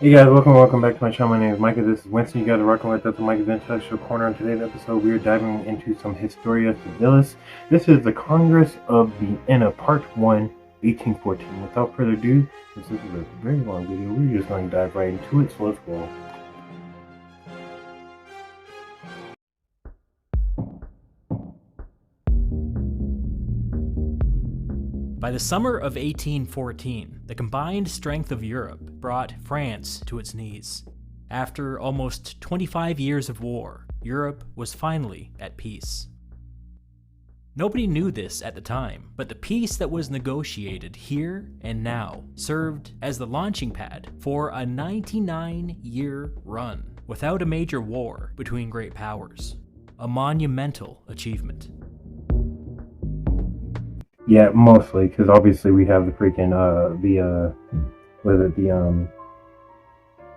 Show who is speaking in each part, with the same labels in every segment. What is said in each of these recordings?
Speaker 1: Hey guys, welcome back to my channel. My name is Micah. This is Winston. You guys are rocking with us on Micah's Intellectual Corner. On today's episode, we are diving into some Historia Civilis. This is the Congress of Vienna, Part 1, 1814. Without further ado, since this is a very long video, we're just going to dive right into it, so let's roll.
Speaker 2: By the summer of 1814, the combined strength of Europe brought France to its knees. After almost 25 years of war, Europe was finally at peace. Nobody knew this at the time, but the peace that was negotiated here and now served as the launching pad for a 99-year run without a major war between great powers. A monumental achievement.
Speaker 1: Yeah, mostly, because obviously we have the freaking,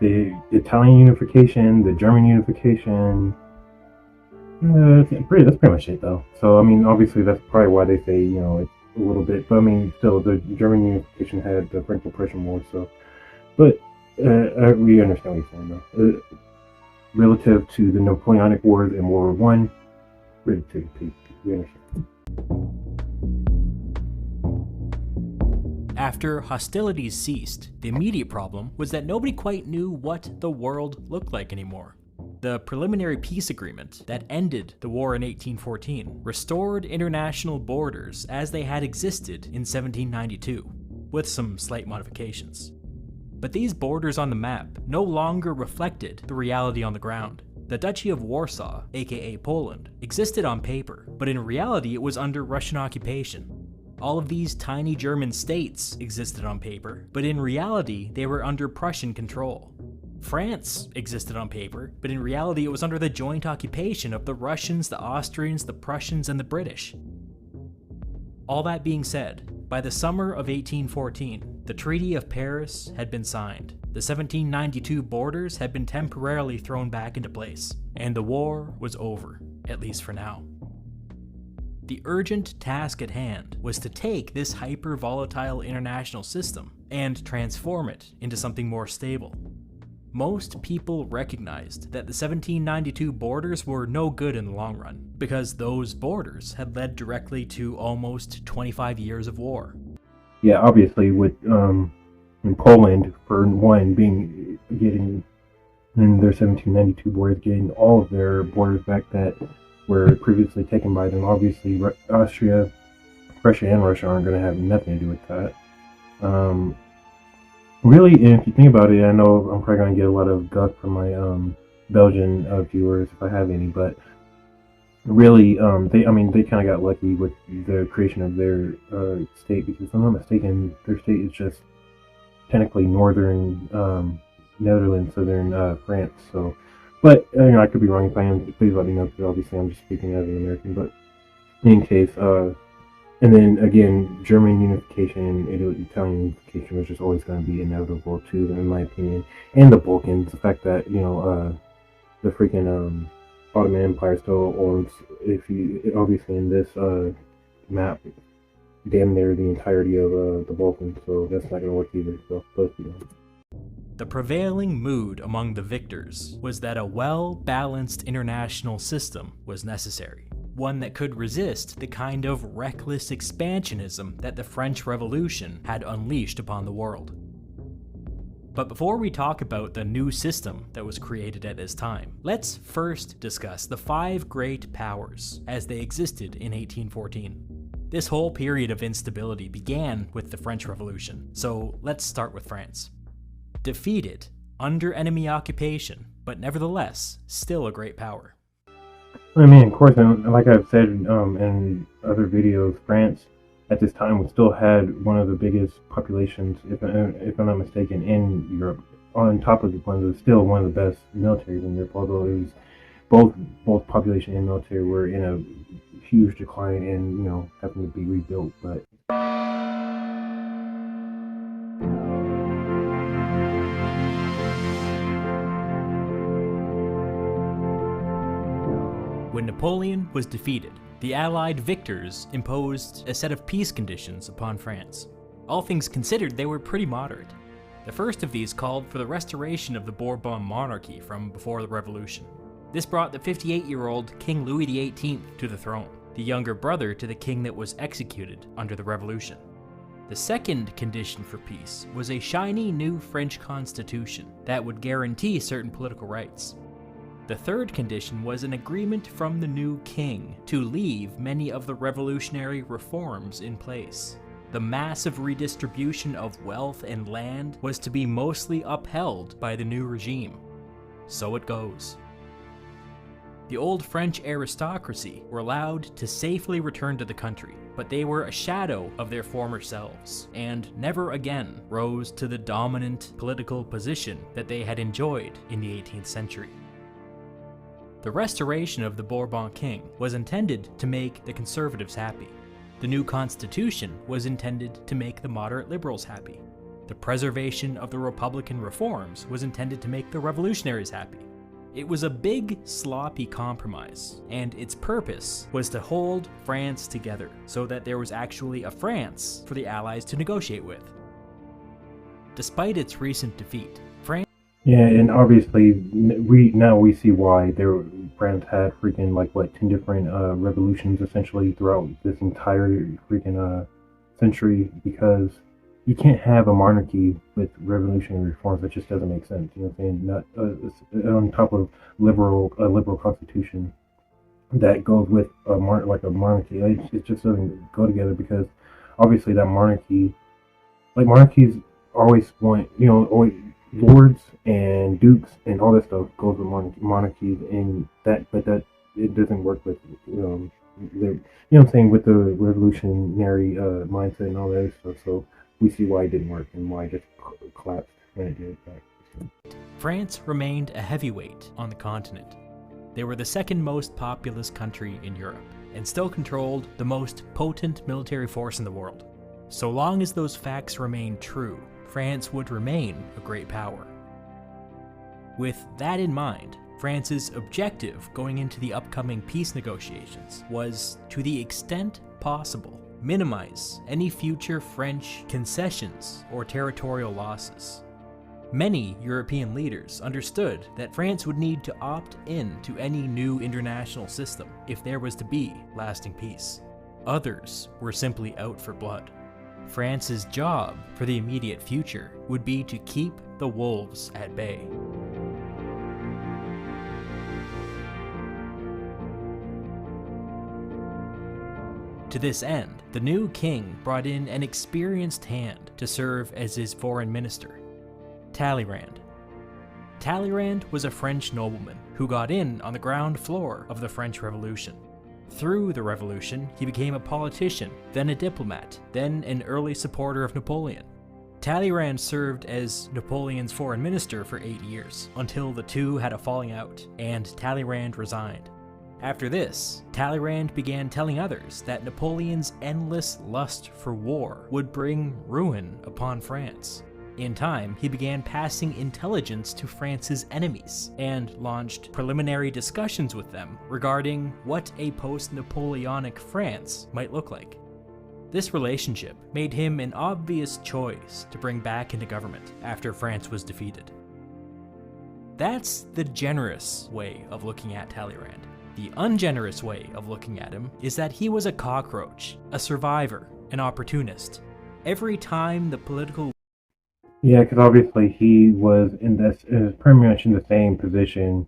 Speaker 1: the Italian unification, the German unification. That's pretty much it, though. So, I mean, obviously that's probably why they say, you know, it's a little bit, but I mean, still, the German unification had the Franco-Prussian War, so, but, we understand what you're saying, though. Relative to the Napoleonic Wars in World War I, relative to, we understand.
Speaker 2: After hostilities ceased, the immediate problem was that nobody quite knew what the world looked like anymore. The preliminary peace agreement that ended the war in 1814 restored international borders as they had existed in 1792, with some slight modifications. But these borders on the map no longer reflected the reality on the ground. The Duchy of Warsaw, aka Poland, existed on paper, but in reality it was under Russian occupation. All of these tiny German states existed on paper, but in reality they were under Prussian control. France existed on paper, but in reality it was under the joint occupation of the Russians, the Austrians, the Prussians, and the British. All that being said, by the summer of 1814, the Treaty of Paris had been signed. The 1792 borders had been temporarily thrown back into place, and the war was over, at least for now. The urgent task at hand was to take this hyper-volatile international system and transform it into something more stable. Most people recognized that the 1792 borders were no good in the long run, because those borders had led directly to almost 25 years of war.
Speaker 1: Yeah, obviously, with in Poland, for one, getting in their 1792 borders, getting all of their borders back that were previously taken by them. Obviously, Austria, Prussia, and Russia aren't going to have nothing to do with that. Really, if you think about it, I know I'm probably going to get a lot of guff from my Belgian viewers if I have any, but really, they kind of got lucky with the creation of their state, because if I'm not mistaken, their state is just technically northern Netherlands, southern France, so. But, I could be wrong. If I am, please let me know, because obviously I'm just speaking as an American. But in any case, and then again, German unification and Italian unification was just always going to be inevitable too, in my opinion. And the Balkans, the fact that, the freaking Ottoman Empire still owns, obviously in this map, damn near the entirety of the Balkans, so that's not going to work either. So, but,
Speaker 2: The prevailing mood among the victors was that a well-balanced international system was necessary, one that could resist the kind of reckless expansionism that the French Revolution had unleashed upon the world. But before we talk about the new system that was created at this time, let's first discuss the 5 great powers as they existed in 1814. This whole period of instability began with the French Revolution, so let's start with France. Defeated, under enemy occupation, but nevertheless, still a great power.
Speaker 1: I mean, of course, and like I've said in other videos, France at this time still had one of the biggest populations, if I'm not mistaken, in Europe. On top of still one of the best militaries in Europe, although it was both population and military were in a huge decline and, having to be rebuilt, but.
Speaker 2: When Napoleon was defeated, the Allied victors imposed a set of peace conditions upon France. All things considered, they were pretty moderate. The first of these called for the restoration of the Bourbon monarchy from before the Revolution. This brought the 58-year-old King Louis XVIII to the throne, the younger brother to the king that was executed under the Revolution. The second condition for peace was a shiny new French constitution that would guarantee certain political rights. The third condition was an agreement from the new king to leave many of the revolutionary reforms in place. The massive redistribution of wealth and land was to be mostly upheld by the new regime. So it goes. The old French aristocracy were allowed to safely return to the country, but they were a shadow of their former selves, and never again rose to the dominant political position that they had enjoyed in the 18th century. The restoration of the Bourbon king was intended to make the conservatives happy. The new constitution was intended to make the moderate liberals happy. The preservation of the Republican reforms was intended to make the revolutionaries happy. It was a big, sloppy compromise, and its purpose was to hold France together so that there was actually a France for the Allies to negotiate with. Despite its recent defeat,
Speaker 1: Yeah, and obviously we see why France had freaking 10 different revolutions essentially throughout this entire freaking century, because you can't have a monarchy with revolutionary reforms. That just doesn't make sense. You know what I'm saying? Not on top of a liberal constitution that goes with a monarchy. It just doesn't go together, because obviously that monarchies always want, always, lords and dukes and all that stuff goes with monarchies, and that it doesn't work with what I'm saying, with the revolutionary mindset and all that other stuff. So we see why it didn't work and why it just collapsed when it did.
Speaker 2: France remained a heavyweight on the continent. They were the second most populous country in Europe and still controlled the most potent military force in the world. So long as those facts remained true, France would remain a great power. With that in mind, France's objective going into the upcoming peace negotiations was, to the extent possible, minimize any future French concessions or territorial losses. Many European leaders understood that France would need to opt in to any new international system if there was to be lasting peace. Others were simply out for blood. France's job for the immediate future would be to keep the wolves at bay. To this end, the new king brought in an experienced hand to serve as his foreign minister, Talleyrand. Talleyrand was a French nobleman who got in on the ground floor of the French Revolution. Through the revolution, he became a politician, then a diplomat, then an early supporter of Napoleon. Talleyrand served as Napoleon's foreign minister for 8 years, until the two had a falling out, and Talleyrand resigned. After this, Talleyrand began telling others that Napoleon's endless lust for war would bring ruin upon France. In time, he began passing intelligence to France's enemies and launched preliminary discussions with them regarding what a post-Napoleonic France might look like. This relationship made him an obvious choice to bring back into government after France was defeated. That's the generous way of looking at Talleyrand. The ungenerous way of looking at him is that he was a cockroach, a survivor, an opportunist. Every time the political
Speaker 1: Yeah, because obviously he was pretty much in the same position,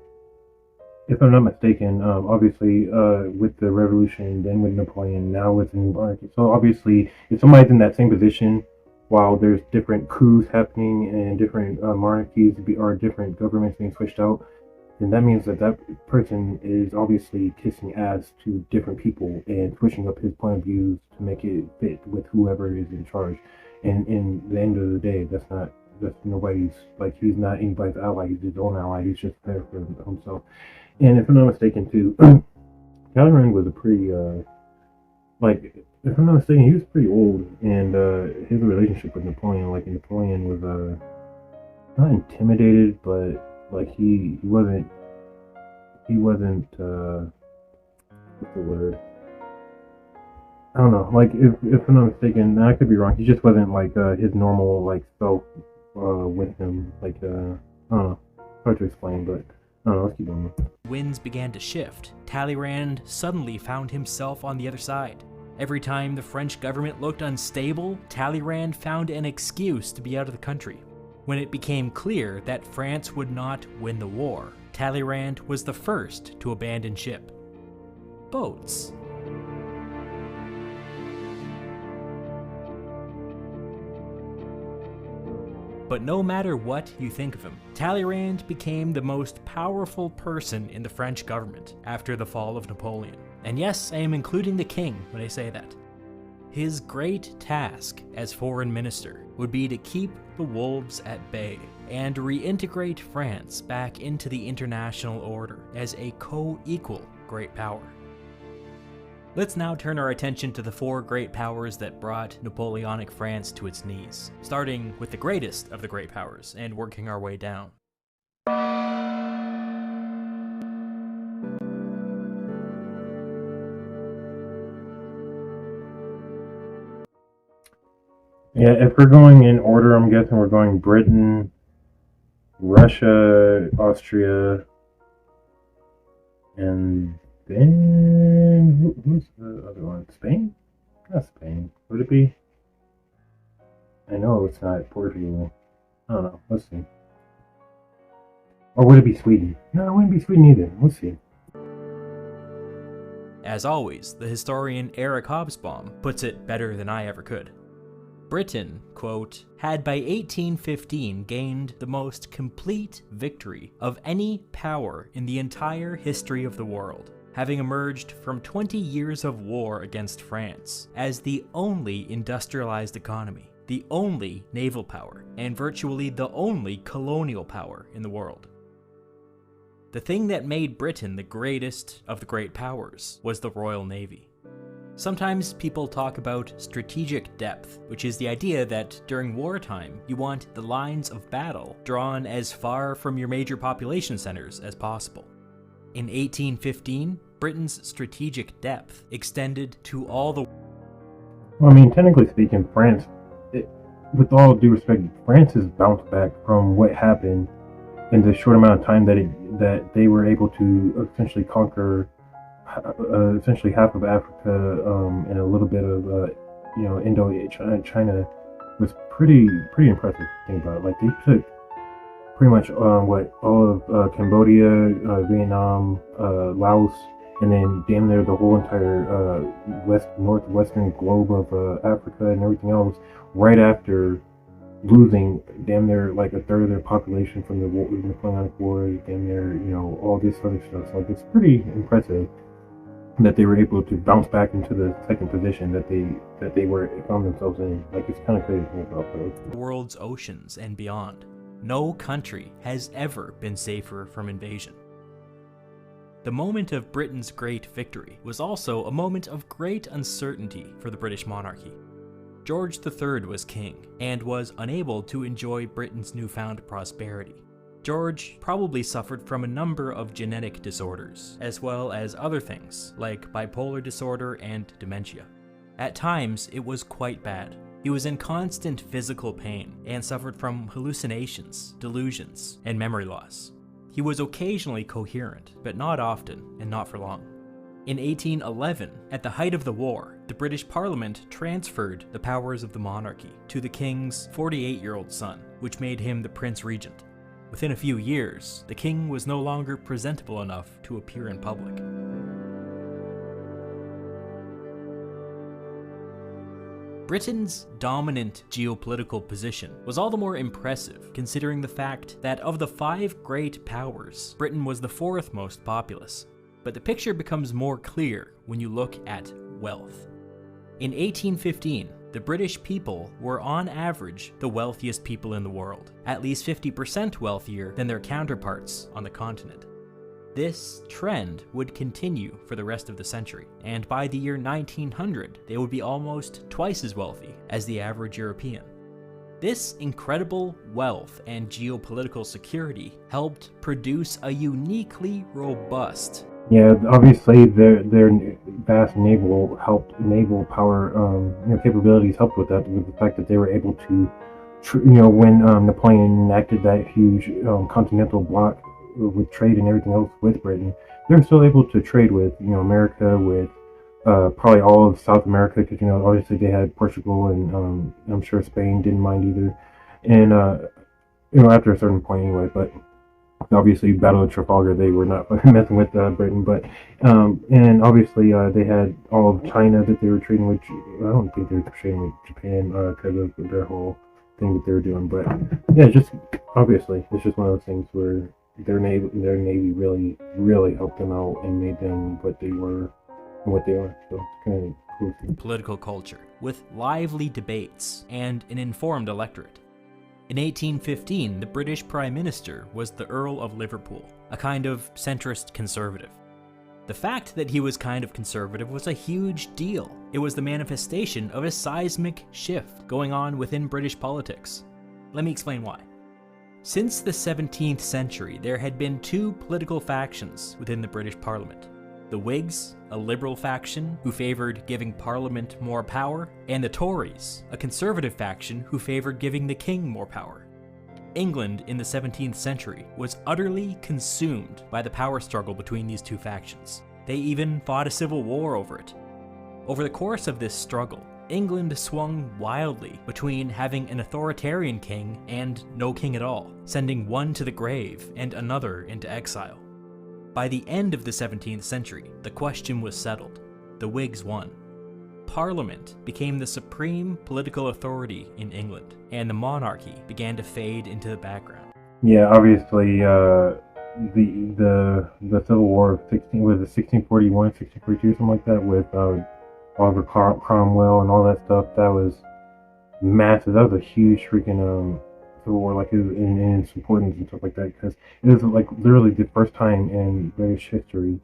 Speaker 1: if I'm not mistaken. Obviously, with the revolution, then with Napoleon, now with the new monarchy. So obviously, if somebody's in that same position, while there's different coups happening and different monarchies or different governments being switched out, then that means that person is obviously kissing ass to different people and pushing up his point of views to make it fit with whoever is in charge. And in the end of the day, that's nobody's, he's not anybody's ally. He's his own ally. He's just there for himself. And if I'm not mistaken, too, Talleyrand was a pretty, if I'm not mistaken, he was pretty old, and his relationship with Napoleon, Napoleon was not intimidated, but he wasn't what's the word? I don't know. If I'm not mistaken, I could be wrong. He just wasn't his normal self with him. Like, I don't know, hard to explain, but I don't know, let's keep going.
Speaker 2: Winds began to shift. Talleyrand suddenly found himself on the other side. Every time the French government looked unstable, Talleyrand found an excuse to be out of the country. When it became clear that France would not win the war, Talleyrand was the first to abandon ship. Boats. But no matter what you think of him, Talleyrand became the most powerful person in the French government after the fall of Napoleon. And yes, I am including the king when I say that. His great task as foreign minister would be to keep the wolves at bay and reintegrate France back into the international order as a co-equal great power. Let's now turn our attention to the four great powers that brought Napoleonic France to its knees, starting with the greatest of the great powers and working our way down.
Speaker 1: Yeah, if we're going in order, I'm guessing we're going Britain, Russia, Austria, and then who's the other one? Spain? Not Spain. Would it be? I know it's not Portugal. I don't know. Let's see. Or would it be Sweden? No, it wouldn't be Sweden either. Let's see.
Speaker 2: As always, the historian Eric Hobsbawm puts it better than I ever could. Britain, quote, had by 1815 gained the most complete victory of any power in the entire history of the world, having emerged from 20 years of war against France as the only industrialized economy, the only naval power, and virtually the only colonial power in the world. The thing that made Britain the greatest of the great powers was the Royal Navy. Sometimes people talk about strategic depth, which is the idea that during wartime, you want the lines of battle drawn as far from your major population centers as possible. In 1815, Britain's strategic depth extended to all the...
Speaker 1: Well, I mean, technically speaking, France, with all due respect, France has bounced back from what happened in the short amount of time that they were able to essentially conquer essentially half of Africa and a little bit of China was pretty impressive to think about. Like, they took pretty much all of Cambodia, Vietnam, Laos, and then damn near the whole entire northwestern globe of Africa and everything else right after losing damn near like a third of their population from the Napoleonic Wars, damn near all this other stuff. So like, it's pretty impressive that they were able to bounce back into the second position that they found themselves in. Like, it's kind of crazy to think about those.
Speaker 2: The world's oceans and beyond. No country has ever been safer from invasion. The moment of Britain's great victory was also a moment of great uncertainty for the British monarchy. George III was king and was unable to enjoy Britain's newfound prosperity. George probably suffered from a number of genetic disorders, as well as other things like bipolar disorder and dementia. At times, it was quite bad. He was in constant physical pain and suffered from hallucinations, delusions, and memory loss. He was occasionally coherent, but not often and not for long. In 1811, at the height of the war, the British Parliament transferred the powers of the monarchy to the king's 48-year-old son, which made him the Prince Regent. Within a few years, the king was no longer presentable enough to appear in public. Britain's dominant geopolitical position was all the more impressive considering the fact that of the 5 great powers, Britain was the 4th most populous. But the picture becomes more clear when you look at wealth. In 1815, the British people were on average the wealthiest people in the world, at least 50% wealthier than their counterparts on the continent. This trend would continue for the rest of the century, and by the year 1900, they would be almost twice as wealthy as the average European. This incredible wealth and geopolitical security helped produce a uniquely robust...
Speaker 1: Yeah, obviously their vast naval power capabilities helped with that, with the fact that they were able to when Napoleon enacted that huge continental block with trade and everything else with Britain, they were still able to trade with America, with probably all of South America, because obviously they had Portugal, and I'm sure Spain didn't mind either, and after a certain point anyway. But obviously, Battle of Trafalgar, they were not messing with Britain, but and obviously they had all of China that they were trading with. I don't think they were trading with Japan because of their whole thing that they were doing. But yeah, just obviously, it's just one of those things where their navy really helped them out and made them what they were and what they are. So it's kind of cool.
Speaker 2: Political culture, with lively debates and an informed electorate. In 1815, the British Prime Minister was the Earl of Liverpool, a kind of centrist conservative. The fact that he was kind of conservative was a huge deal. It was the manifestation of a seismic shift going on within British politics. Let me explain why. Since the 17th century, there had been two political factions within the British Parliament. The Whigs, a liberal faction who favored giving Parliament more power, and the Tories, a conservative faction who favored giving the king more power. England in the 17th century was utterly consumed by the power struggle between these two factions. They even fought a civil war over it. Over the course of this struggle, England swung wildly between having an authoritarian king and no king at all, sending one to the grave and another into exile. By the end of the 17th century, the question was settled. The Whigs won. Parliament became the supreme political authority in England, and the monarchy began to fade into the background.
Speaker 1: Yeah, obviously, the Civil War of 1641, 1642, something like that, with Oliver Cromwell and all that stuff. That was massive. That was a huge freaking Civil War, like in its importance and stuff like that, because it was like literally the first time in British history,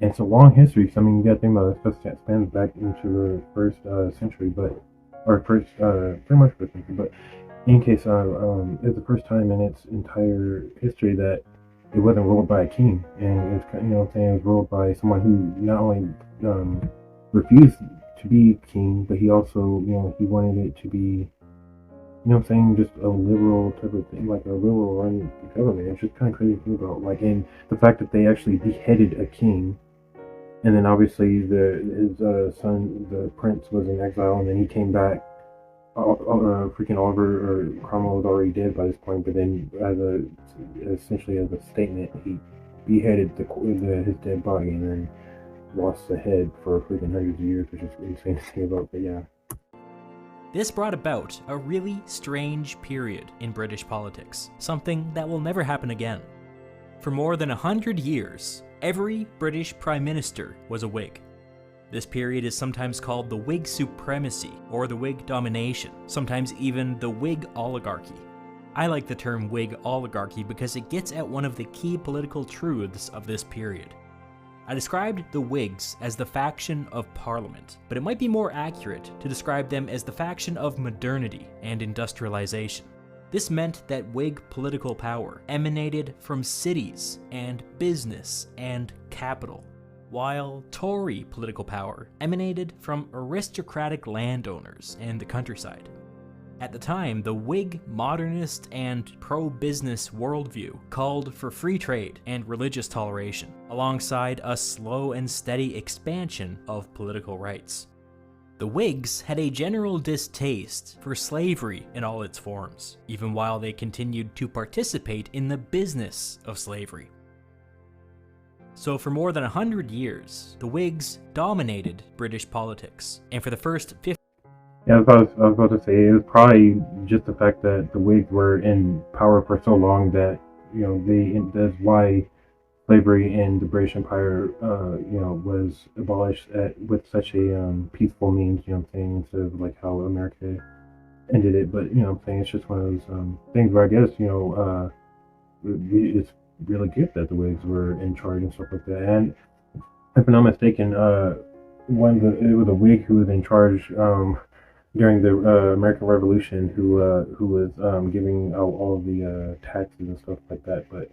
Speaker 1: and it's a long history. So I mean, you got to think about it. It spans back into the first century, pretty much first century. But in case, it was the first time in its entire history that it wasn't ruled by a king, and it's what I'm saying, it was ruled by someone who not only refused to be king, but he also he wanted it to be. I'm saying, just a liberal type of thing, like a liberal run government. It's just kind of crazy to think about. Like, and the fact that they actually beheaded a king, and then obviously his son, the prince, was in exile, and then he came back. Freaking Oliver or Cromwell was already dead by this point, but then essentially as a statement, he beheaded his dead body, and then lost the head for freaking hundreds of years, which is insane to think about. But yeah.
Speaker 2: This brought about a really strange period in British politics, something that will never happen again. For more than 100 years, every British Prime Minister was a Whig. This period is sometimes called the Whig supremacy or the Whig domination, sometimes even the Whig oligarchy. I like the term Whig oligarchy because it gets at one of the key political truths of this period. I described the Whigs as the faction of Parliament, but it might be more accurate to describe them as the faction of modernity and industrialization. This meant that Whig political power emanated from cities and business and capital, while Tory political power emanated from aristocratic landowners and the countryside. At the time, the Whig modernist and pro-business worldview called for free trade and religious toleration, alongside a slow and steady expansion of political rights. The Whigs had a general distaste for slavery in all its forms, even while they continued to participate in the business of slavery. So for more than 100 years, the Whigs dominated British politics, and for the first 50
Speaker 1: Yeah, I was about to say, it was probably just the fact that the Whigs were in power for so long that, that's why slavery in the British Empire, was abolished with such a peaceful means, instead of like how America ended it. But, I'm saying, it's just one of those things where I guess, it's really good that the Whigs were in charge and stuff like that. And if I'm not mistaken, it was a Whig who was in charge, during the American Revolution, who was giving out all of the taxes and stuff like that. But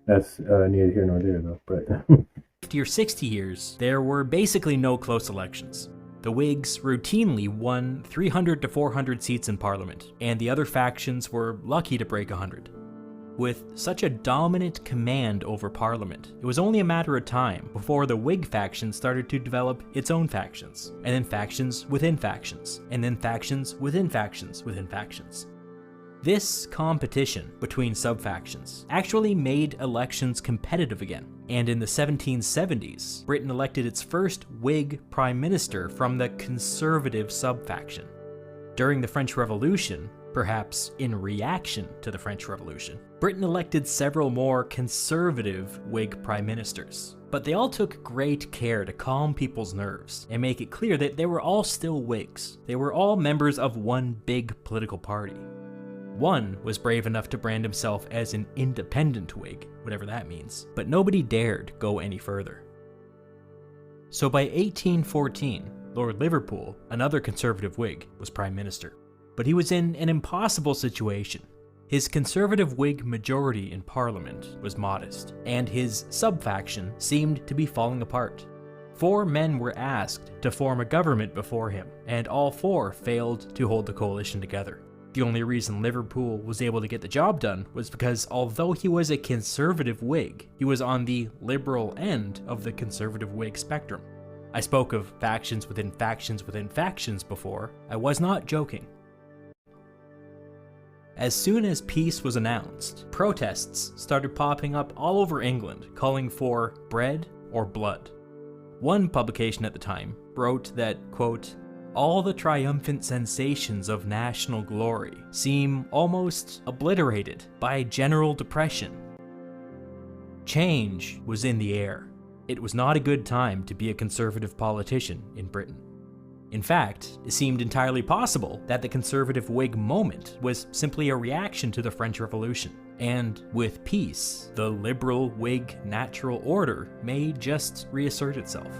Speaker 1: that's neither here nor there, though. But
Speaker 2: 50 or 60 years, there were basically no close elections. The Whigs routinely won 300 to 400 seats in Parliament, and the other factions were lucky to break 100. With such a dominant command over Parliament, it was only a matter of time before the Whig faction started to develop its own factions, and then factions within factions, and then factions within factions within factions. This competition between sub-factions actually made elections competitive again, and in the 1770s, Britain elected its first Whig prime minister from the conservative sub-faction. During the French Revolution, perhaps in reaction to the French Revolution, Britain elected several more conservative Whig prime ministers. But they all took great care to calm people's nerves and make it clear that they were all still Whigs. They were all members of one big political party. One was brave enough to brand himself as an independent Whig, whatever that means, but nobody dared go any further. So by 1814, Lord Liverpool, another conservative Whig, was prime minister. But he was in an impossible situation. His conservative Whig majority in Parliament was modest, and his sub-faction seemed to be falling apart. 4 men were asked to form a government before him, and all 4 failed to hold the coalition together. The only reason Liverpool was able to get the job done was because although he was a conservative Whig, he was on the liberal end of the conservative Whig spectrum. I spoke of factions within factions within factions before. I was not joking. As soon as peace was announced, protests started popping up all over England calling for bread or blood. One publication at the time wrote that, quote, "All the triumphant sensations of national glory seem almost obliterated by general depression." Change was in the air. It was not a good time to be a conservative politician in Britain. In fact, it seemed entirely possible that the conservative Whig moment was simply a reaction to the French Revolution, and with peace, the liberal Whig natural order may just reassert itself.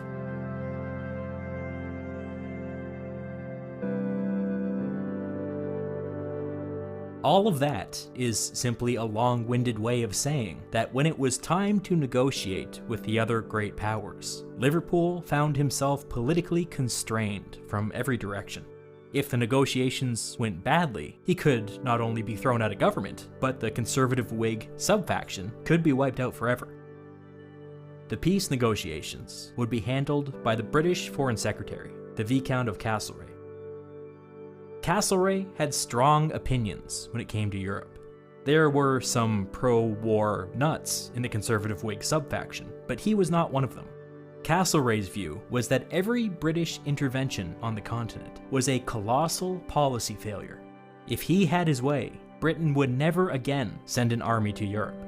Speaker 2: All of that is simply a long-winded way of saying that when it was time to negotiate with the other great powers, Liverpool found himself politically constrained from every direction. If the negotiations went badly, he could not only be thrown out of government, but the conservative Whig sub-faction could be wiped out forever. The peace negotiations would be handled by the British Foreign Secretary, the Viscount of Castleray. Castleray had strong opinions when it came to Europe. There were some pro-war nuts in the conservative Whig sub-faction, but he was not one of them. Castleray's view was that every British intervention on the continent was a colossal policy failure. If he had his way, Britain would never again send an army to Europe.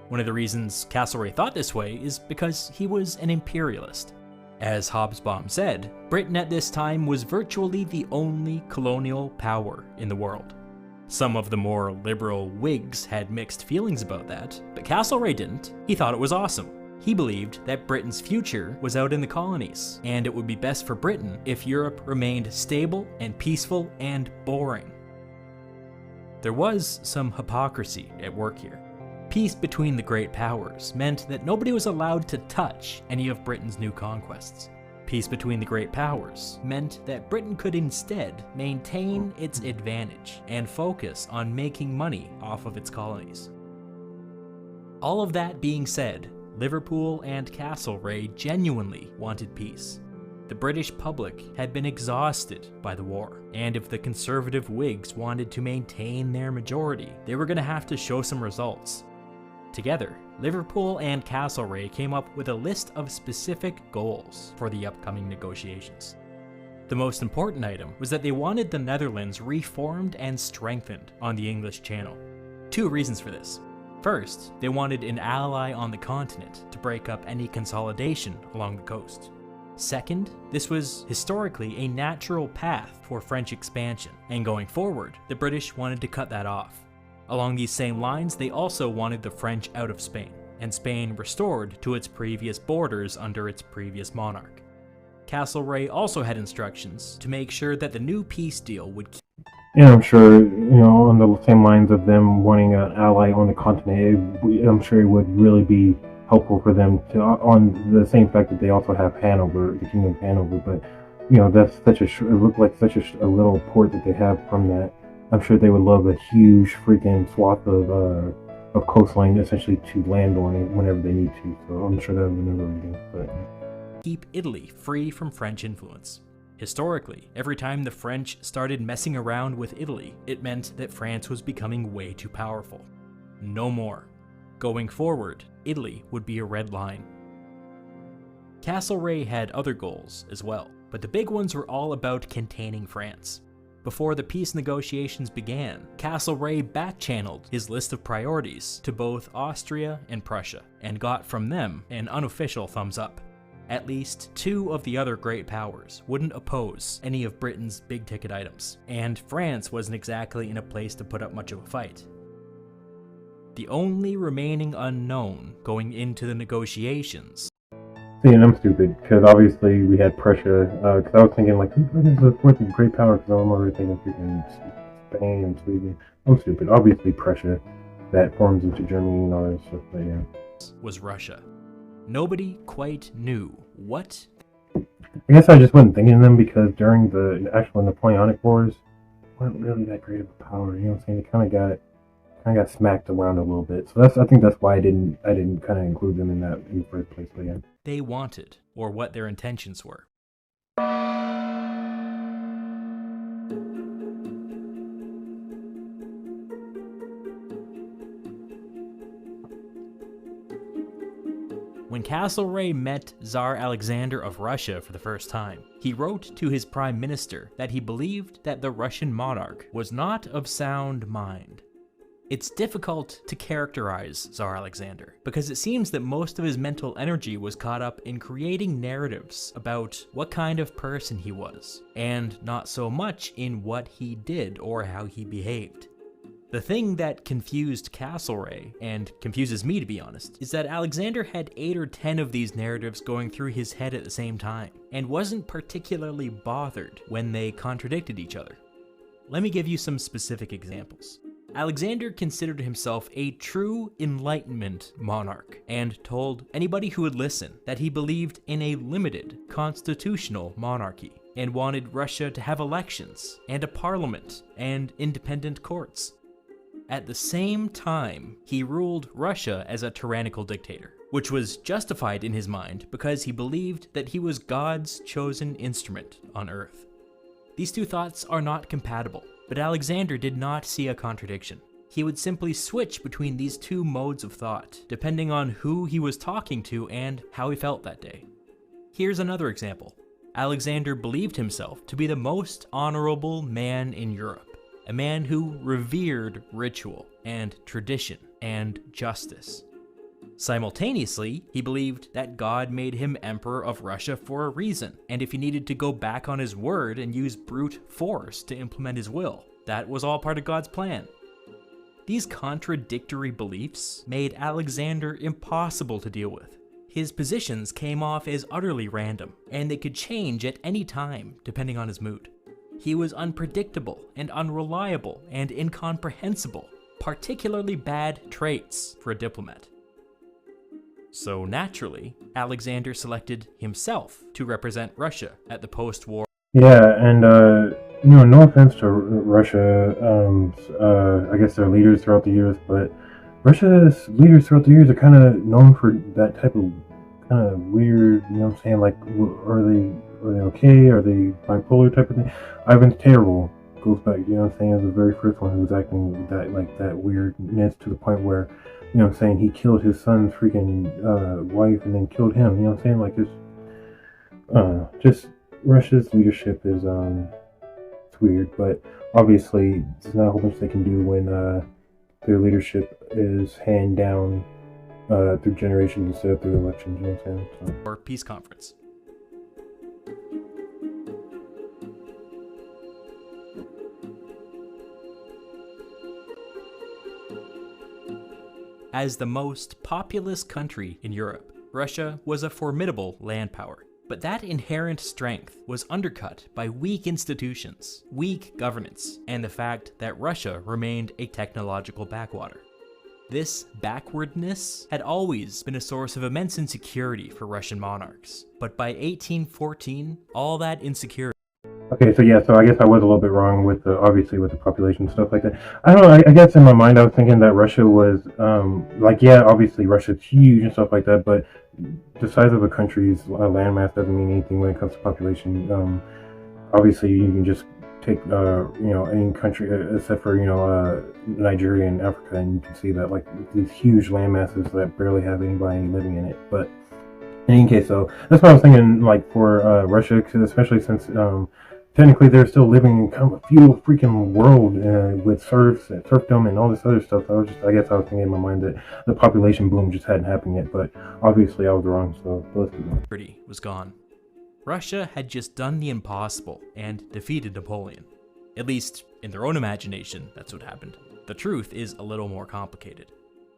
Speaker 2: One of the reasons Castleray thought this way is because he was an imperialist. As Hobsbawm said, Britain at this time was virtually the only colonial power in the world. Some of the more liberal Whigs had mixed feelings about that, but Castleray didn't. He thought it was awesome. He believed that Britain's future was out in the colonies, and it would be best for Britain if Europe remained stable and peaceful and boring. There was some hypocrisy at work here. Peace between the great powers meant that nobody was allowed to touch any of Britain's new conquests. Peace between the great powers meant that Britain could instead maintain its advantage and focus on making money off of its colonies. All of that being said, Liverpool and Castleray genuinely wanted peace. The British public had been exhausted by the war, and if the conservative Whigs wanted to maintain their majority, they were going to have to show some results. Together, Liverpool and Castleray came up with a list of specific goals for the upcoming negotiations. The most important item was that they wanted the Netherlands reformed and strengthened on the English Channel. 2 reasons for this. First, they wanted an ally on the continent to break up any consolidation along the coast. Second, this was historically a natural path for French expansion, and going forward, the British wanted to cut that off. Along these same lines, they also wanted the French out of Spain, and Spain restored to its previous borders under its previous monarch. Castleray also had instructions to make sure that the new peace deal would keep.
Speaker 1: And I'm sure, on the same lines of them wanting an ally on the continent, I'm sure it would really be helpful for them to, on the same fact that they also have Hanover, the Kingdom of Hanover. But that's such it looked like such a little port that they have from that. I'm sure they would love a huge freaking swath of coastline essentially to land on it whenever they need to. So I'm sure that would never be. But
Speaker 2: keep Italy free from French influence. Historically, every time the French started messing around with Italy, it meant that France was becoming way too powerful. No more. Going forward, Italy would be a red line. Castleray had other goals as well, but the big ones were all about containing France. Before the peace negotiations began, Castleray back-channeled his list of priorities to both Austria and Prussia, and got from them an unofficial thumbs up. At least two of the other great powers wouldn't oppose any of Britain's big-ticket items, and France wasn't exactly in a place to put up much of a fight. The only remaining unknown going into the negotiations.
Speaker 1: See, and I'm stupid, because obviously we had Prussia, because I was thinking, like, who is the fourth great power, because I'm already thinking freaking Spain and Sweden. I'm stupid. Obviously Prussia, that forms into Germany and all that stuff, but yeah.
Speaker 2: Was Russia. Nobody quite knew what.
Speaker 1: I guess I just wasn't thinking of them because during the actual Napoleonic Wars, weren't really that great of a power. You know what I'm saying? They kind of got smacked around a little bit. So I think that's why I didn't kind of include them in that in the first place. But yeah.
Speaker 2: They wanted, or what their intentions were. When Castleray met Czar Alexander of Russia for the first time, he wrote to his prime minister that he believed that the Russian monarch was not of sound mind. It's difficult to characterize Czar Alexander, because it seems that most of his mental energy was caught up in creating narratives about what kind of person he was, and not so much in what he did or how he behaved. The thing that confused Castleray, and confuses me to be honest, is that Alexander had 8 or 10 of these narratives going through his head at the same time, and wasn't particularly bothered when they contradicted each other. Let me give you some specific examples. Alexander considered himself a true Enlightenment monarch, and told anybody who would listen that he believed in a limited constitutional monarchy, and wanted Russia to have elections, and a parliament, and independent courts. At the same time, he ruled Russia as a tyrannical dictator, which was justified in his mind because he believed that he was God's chosen instrument on Earth. These two thoughts are not compatible, but Alexander did not see a contradiction. He would simply switch between these two modes of thought, depending on who he was talking to and how he felt that day. Here's another example. Alexander believed himself to be the most honorable man in Europe. A man who revered ritual and tradition and justice. Simultaneously, he believed that God made him emperor of Russia for a reason, and if he needed to go back on his word and use brute force to implement his will, that was all part of God's plan. These contradictory beliefs made Alexander impossible to deal with. His positions came off as utterly random, and they could change at any time depending on his mood. He was unpredictable and unreliable and incomprehensible, particularly bad traits for a diplomat. So naturally, Alexander selected himself to represent Russia at the post-war.
Speaker 1: Yeah, and no offense to Russia, I guess their leaders throughout the years, but Russia's leaders throughout the years are kind of known for that type of kind of weird, you know what I'm saying, like, are they okay? Are they bipolar type of thing? Ivan's Terrible goes back, you know what I'm saying, as the very first one who was acting with that, like, that weirdness to the point where, you know what I'm saying, he killed his son's freaking wife and then killed him, you know what I'm saying, like, it's, just, Russia's leadership is, it's weird, but obviously, there's not a whole bunch they can do when, their leadership is handed down, through generations instead of through elections, you know what I'm saying, so.
Speaker 2: Or peace conference. As the most populous country in Europe, Russia was a formidable land power. But that inherent strength was undercut by weak institutions, weak governance, and the fact that Russia remained a technological backwater. This backwardness had always been a source of immense insecurity for Russian monarchs, but by 1814, all that insecurity.
Speaker 1: Okay, so yeah, so I guess I was a little bit wrong with obviously with the population and stuff like that. I don't know, I guess in my mind I was thinking that Russia was, like, yeah, obviously Russia's huge and stuff like that, but the size of a country's landmass doesn't mean anything when it comes to population. Obviously you can just take, any country except for, Nigeria and Africa, and you can see that, like, these huge land masses that barely have anybody living in it. But in any case, so that's what I was thinking, like, for Russia, especially since technically they're still living in kind of a feudal freaking world with serfs and serfdom and all this other stuff. So I guess I was thinking in my mind that the population boom just hadn't happened yet, but obviously I was wrong, so let's keep going.
Speaker 2: Was gone. Russia had just done the impossible and defeated Napoleon. At least, in their own imagination, that's what happened. The truth is a little more complicated.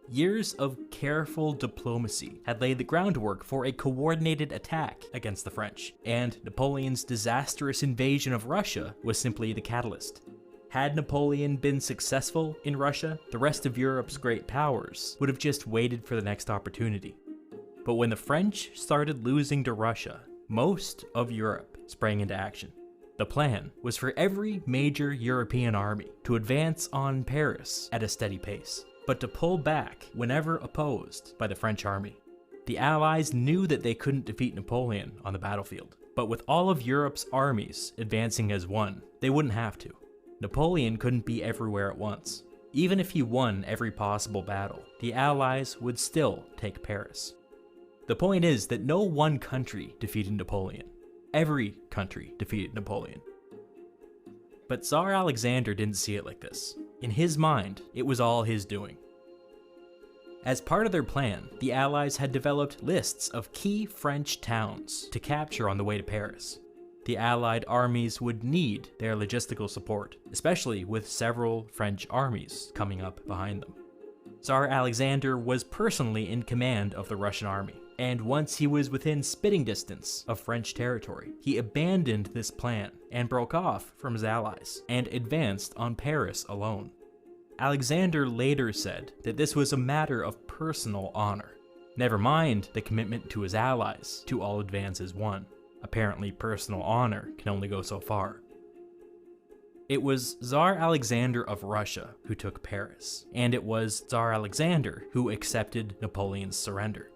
Speaker 2: Years of careful diplomacy had laid the groundwork for a coordinated attack against the French, and Napoleon's disastrous invasion of Russia was simply the catalyst. Had Napoleon been successful in Russia, the rest of Europe's great powers would have just waited for the next opportunity. But when the French started losing to Russia, most of Europe sprang into action. The plan was for every major European army to advance on Paris at a steady pace, but to pull back whenever opposed by the French army. The Allies knew that they couldn't defeat Napoleon on the battlefield, but with all of Europe's armies advancing as one, they wouldn't have to. Napoleon couldn't be everywhere at once. Even if he won every possible battle, the Allies would still take Paris. The point is that no one country defeated Napoleon. Every country defeated Napoleon. But Tsar Alexander didn't see it like this. In his mind, it was all his doing. As part of their plan, the Allies had developed lists of key French towns to capture on the way to Paris. The Allied armies would need their logistical support, especially with several French armies coming up behind them. Tsar Alexander was personally in command of the Russian army, and once he was within spitting distance of French territory, he abandoned this plan and broke off from his allies and advanced on Paris alone. Alexander later said that this was a matter of personal honor. Never mind the commitment to his allies to all advance as one. Apparently, personal honor can only go so far. It was Tsar Alexander of Russia who took Paris, and it was Tsar Alexander who accepted Napoleon's surrender.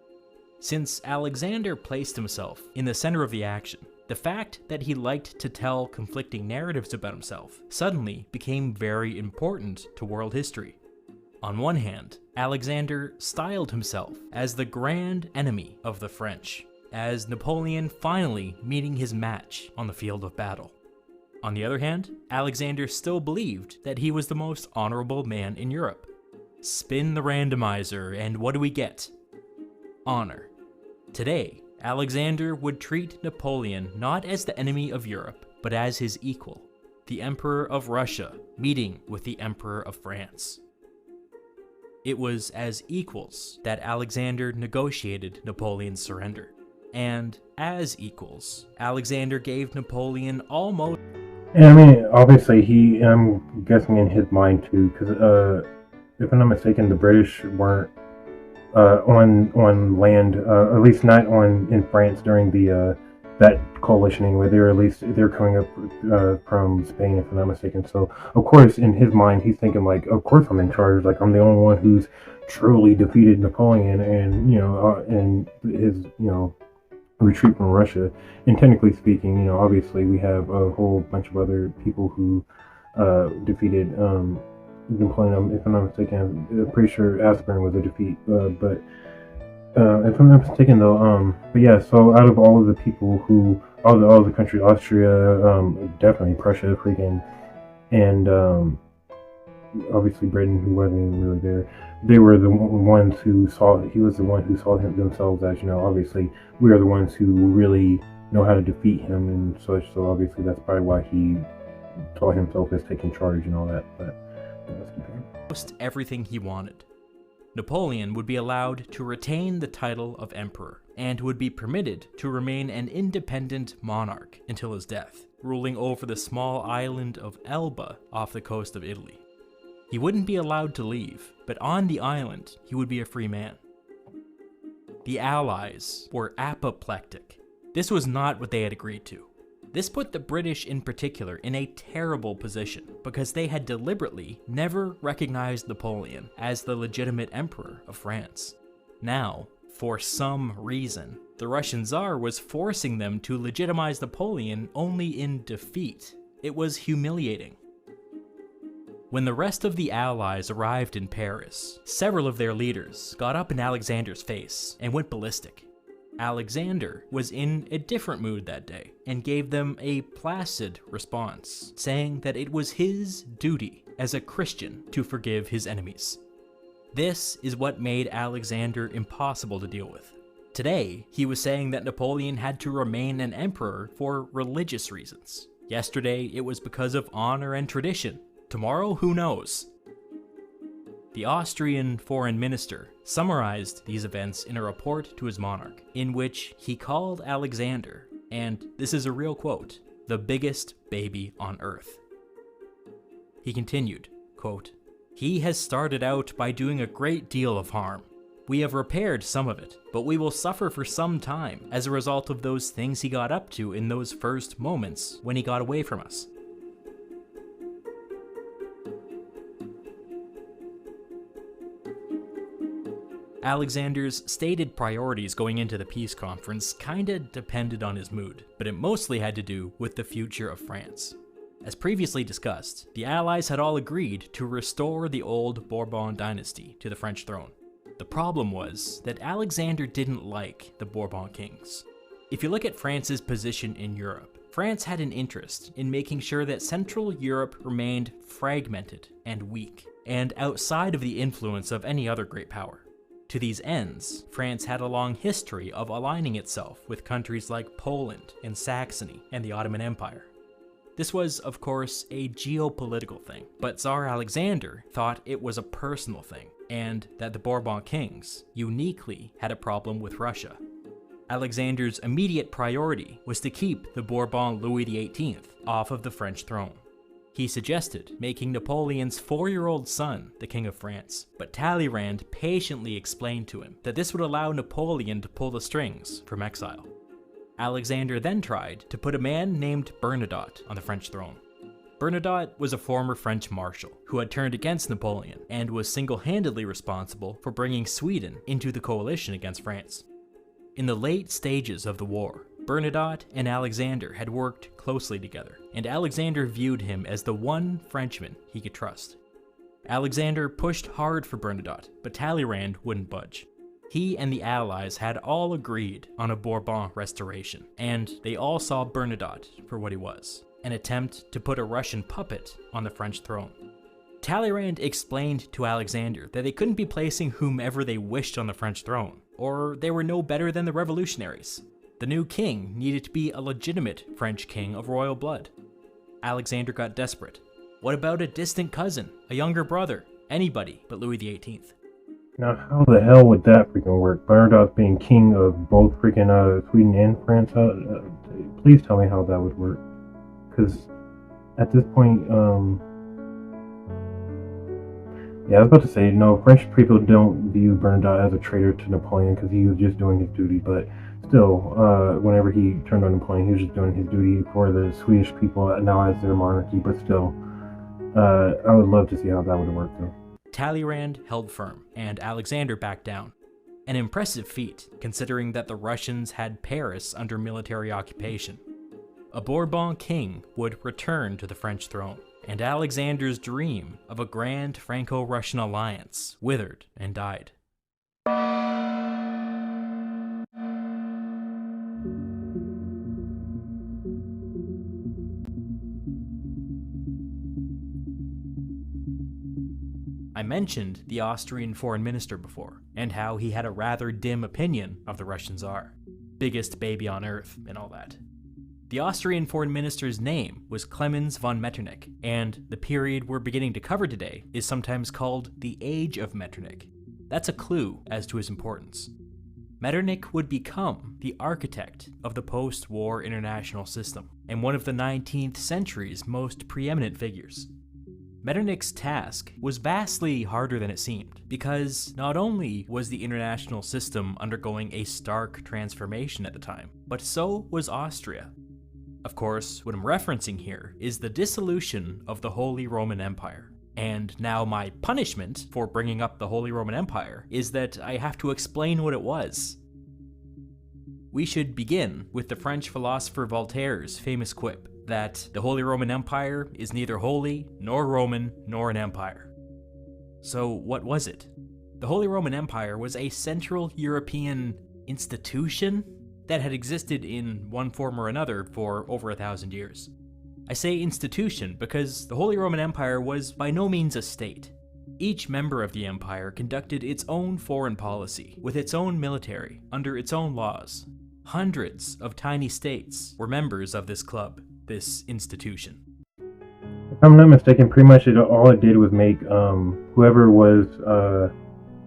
Speaker 2: Since Alexander placed himself in the center of the action, the fact that he liked to tell conflicting narratives about himself suddenly became very important to world history. On one hand, Alexander styled himself as the grand enemy of the French, as Napoleon finally meeting his match on the field of battle. On the other hand, Alexander still believed that he was the most honorable man in Europe. Spin the randomizer, and what do we get? Honor. Today, Alexander would treat Napoleon not as the enemy of Europe, but as his equal, the Emperor of Russia meeting with the Emperor of France. It was as equals that Alexander negotiated Napoleon's surrender. And as equals, Alexander gave Napoleon almost...
Speaker 1: And I mean, obviously, I'm guessing in his mind too, because if I'm not mistaken, the British weren't on land, at least not in France during the that coalition anyway. They're coming up from Spain, if I'm not mistaken. So of course, in his mind, he's thinking like, of course I'm in charge. Like I'm the only one who's truly defeated Napoleon, and and his retreat from Russia. And technically speaking, obviously we have a whole bunch of other people who defeated Napoleon. If I'm not mistaken, I'm pretty sure Aspirin was a defeat. But if I'm not mistaken, though, but yeah. So out of all of the people who, all the countries, Austria, definitely Prussia, freaking, and obviously Britain, who wasn't even really there. They were the ones who saw. He was the one who saw themselves as, obviously we are the ones who really know how to defeat him and such. So obviously that's probably why he saw himself as taking charge and all that. But
Speaker 2: almost everything he wanted. Napoleon would be allowed to retain the title of emperor and would be permitted to remain an independent monarch until his death, ruling over the small island of Elba off the coast of Italy. He wouldn't be allowed to leave, but on the island, he would be a free man. The Allies were apoplectic. This was not what they had agreed to. This put the British in particular in a terrible position because they had deliberately never recognized Napoleon as the legitimate emperor of France. Now, for some reason, the Russian Tsar was forcing them to legitimize Napoleon only in defeat. It was humiliating. When the rest of the Allies arrived in Paris, several of their leaders got up in Alexander's face and went ballistic. Alexander was in a different mood that day and gave them a placid response, saying that it was his duty as a Christian to forgive his enemies. This is what made Alexander impossible to deal with. Today, he was saying that Napoleon had to remain an emperor for religious reasons. Yesterday, it was because of honor and tradition. Tomorrow, who knows? The Austrian foreign minister summarized these events in a report to his monarch, in which he called Alexander, and this is a real quote, the biggest baby on earth. He continued, quote, "He has started out by doing a great deal of harm. We have repaired some of it, but we will suffer for some time as a result of those things he got up to in those first moments when he got away from us." Alexander's stated priorities going into the peace conference kinda depended on his mood, but it mostly had to do with the future of France. As previously discussed, the Allies had all agreed to restore the old Bourbon dynasty to the French throne. The problem was that Alexander didn't like the Bourbon kings. If you look at France's position in Europe, France had an interest in making sure that Central Europe remained fragmented and weak, and outside of the influence of any other great power. To these ends, France had a long history of aligning itself with countries like Poland and Saxony and the Ottoman Empire. This was, of course, a geopolitical thing, but Tsar Alexander thought it was a personal thing, and that the Bourbon kings uniquely had a problem with Russia. Alexander's immediate priority was to keep the Bourbon Louis XVIII off of the French throne. He suggested making Napoleon's 4-year-old son the King of France, but Talleyrand patiently explained to him that this would allow Napoleon to pull the strings from exile. Alexander then tried to put a man named Bernadotte on the French throne. Bernadotte was a former French marshal who had turned against Napoleon and was single-handedly responsible for bringing Sweden into the coalition against France. In the late stages of the war, Bernadotte and Alexander had worked closely together, and Alexander viewed him as the one Frenchman he could trust. Alexander pushed hard for Bernadotte, but Talleyrand wouldn't budge. He and the Allies had all agreed on a Bourbon restoration, and they all saw Bernadotte for what he was, an attempt to put a Russian puppet on the French throne. Talleyrand explained to Alexander that they couldn't be placing whomever they wished on the French throne, or they were no better than the revolutionaries. The new king needed to be a legitimate French king of royal blood. Alexander got desperate. What about a distant cousin, a younger brother, anybody but Louis XVIII?
Speaker 1: Now, how the hell would that freaking work? Bernadotte being king of both freaking Sweden and France? Please tell me how that would work. Because at this point, yeah, I was about to say, no, French people don't view Bernadotte as a traitor to Napoleon because he was just doing his duty, but still, whenever he turned on Napoleon, he was just doing his duty for the Swedish people now as their monarchy, but still, I would love to see how that would work though.
Speaker 2: Talleyrand held firm, and Alexander backed down. An impressive feat, considering that the Russians had Paris under military occupation. A Bourbon king would return to the French throne, and Alexander's dream of a grand Franco-Russian alliance withered and died. I mentioned the Austrian foreign minister before, and how he had a rather dim opinion of the Russian Tsar. Biggest baby on earth, and all that. The Austrian foreign minister's name was Clemens von Metternich, and the period we're beginning to cover today is sometimes called the Age of Metternich. That's a clue as to his importance. Metternich would become the architect of the post-war international system, and one of the 19th century's most preeminent figures. Metternich's task was vastly harder than it seemed, because not only was the international system undergoing a stark transformation at the time, but so was Austria. Of course, what I'm referencing here is the dissolution of the Holy Roman Empire. And now my punishment for bringing up the Holy Roman Empire is that I have to explain what it was. We should begin with the French philosopher Voltaire's famous quip that the Holy Roman Empire is neither holy, nor Roman, nor an empire. So what was it? The Holy Roman Empire was a Central European institution that had existed in one form or another for over 1,000 years. I say institution because the Holy Roman Empire was by no means a state. Each member of the empire conducted its own foreign policy, with its own military, under its own laws. Hundreds of tiny states were members of this club, this institution.
Speaker 1: If I'm not mistaken, pretty much all it did was make whoever was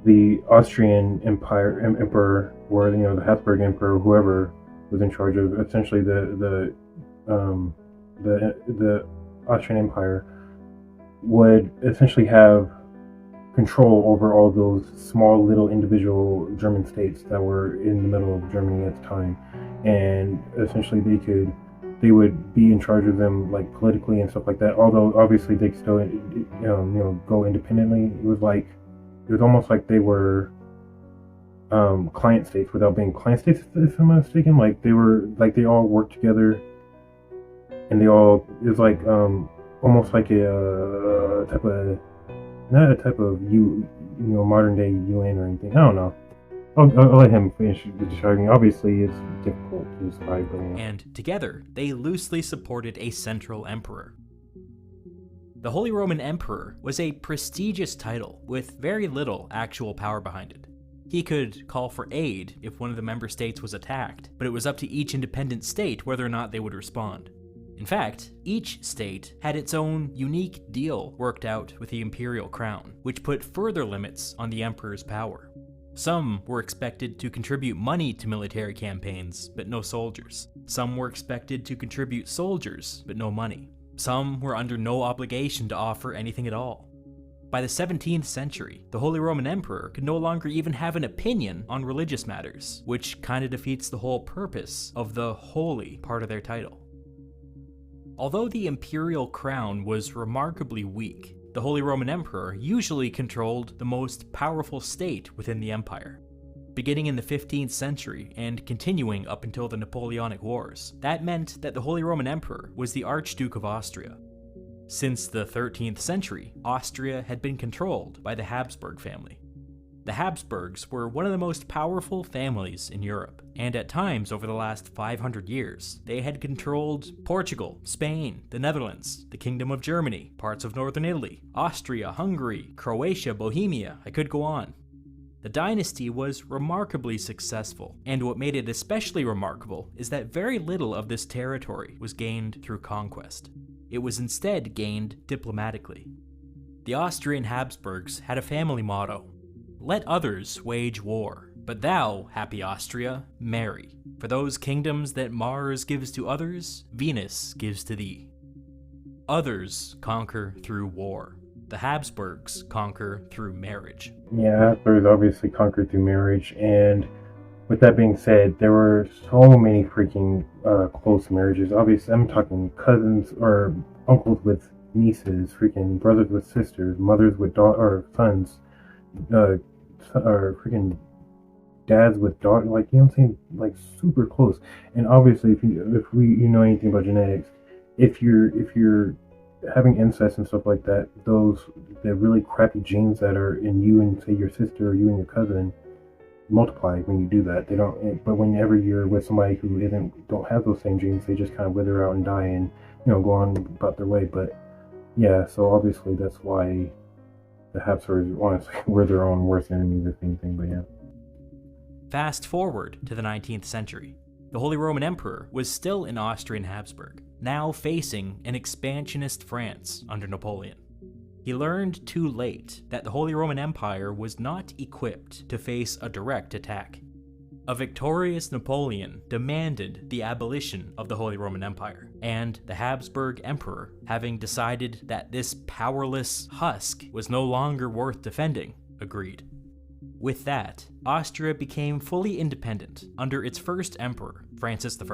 Speaker 1: the Austrian Empire emperor, or the Habsburg emperor, whoever was in charge of essentially the Austrian Empire, would essentially have control over all those small little individual German states that were in the middle of Germany at the time, and essentially they would be in charge of them, like, politically and stuff like that. Although obviously they could still go independently. It was almost like they were client states without being client states, if I'm not mistaken. Like they all worked together, and it was like almost like a type of, not a type of modern day UN or anything. I don't know. I'll let him finish describing. Obviously, it's difficult to describe.
Speaker 2: And together, they loosely supported a central emperor. The Holy Roman Emperor was a prestigious title with very little actual power behind it. He could call for aid if one of the member states was attacked, but it was up to each independent state whether or not they would respond. In fact, each state had its own unique deal worked out with the imperial crown, which put further limits on the emperor's power. Some were expected to contribute money to military campaigns, but no soldiers. Some were expected to contribute soldiers, but no money. Some were under no obligation to offer anything at all. By the 17th century, the Holy Roman Emperor could no longer even have an opinion on religious matters, which kinda defeats the whole purpose of the holy part of their title. Although the imperial crown was remarkably weak, the Holy Roman Emperor usually controlled the most powerful state within the empire. Beginning in the 15th century and continuing up until the Napoleonic Wars, that meant that the Holy Roman Emperor was the Archduke of Austria. Since the 13th century, Austria had been controlled by the Habsburg family. The Habsburgs were one of the most powerful families in Europe, and at times over the last 500 years, they had controlled Portugal, Spain, the Netherlands, the Kingdom of Germany, parts of northern Italy, Austria, Hungary, Croatia, Bohemia, I could go on. The dynasty was remarkably successful, and what made it especially remarkable is that very little of this territory was gained through conquest. It was instead gained diplomatically. The Austrian Habsburgs had a family motto: "Let others wage war, but thou, happy Austria, marry. For those kingdoms that Mars gives to others, Venus gives to thee." Others conquer through war. The Habsburgs conquer through marriage.
Speaker 1: Yeah, Habsburgs obviously conquered through marriage, and with that being said, there were so many freaking close marriages. Obviously, I'm talking cousins or uncles with nieces, freaking brothers with sisters, mothers with or sons, or freaking dads with daughters. Like, you know what I'm saying? Like, super close. And obviously, if you know anything about genetics, if you're having incest and stuff like that, the really crappy genes that are in you and, say, your sister or you and your cousin multiply when you do that. They don't. But whenever you're with somebody who don't have those same genes, they just kind of wither out and die and go on about their way. But yeah, so obviously that's why the Habsburgs honestly were their own worst enemies, if anything. But yeah.
Speaker 2: Fast forward to the 19th century. The Holy Roman Emperor was still in Austrian Habsburg, now facing an expansionist France under Napoleon. He learned too late that the Holy Roman Empire was not equipped to face a direct attack. A victorious Napoleon demanded the abolition of the Holy Roman Empire, and the Habsburg Emperor, having decided that this powerless husk was no longer worth defending, agreed. With that, Austria became fully independent under its first emperor, Francis I.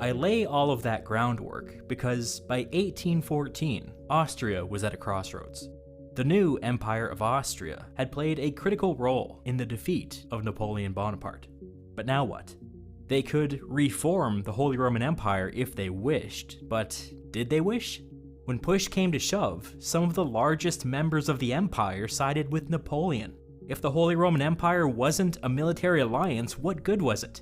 Speaker 2: I lay all of that groundwork because by 1814, Austria was at a crossroads. The new Empire of Austria had played a critical role in the defeat of Napoleon Bonaparte. But now what? They could reform the Holy Roman Empire if they wished, but did they wish? When push came to shove, some of the largest members of the empire sided with Napoleon. If the Holy Roman Empire wasn't a military alliance, what good was it?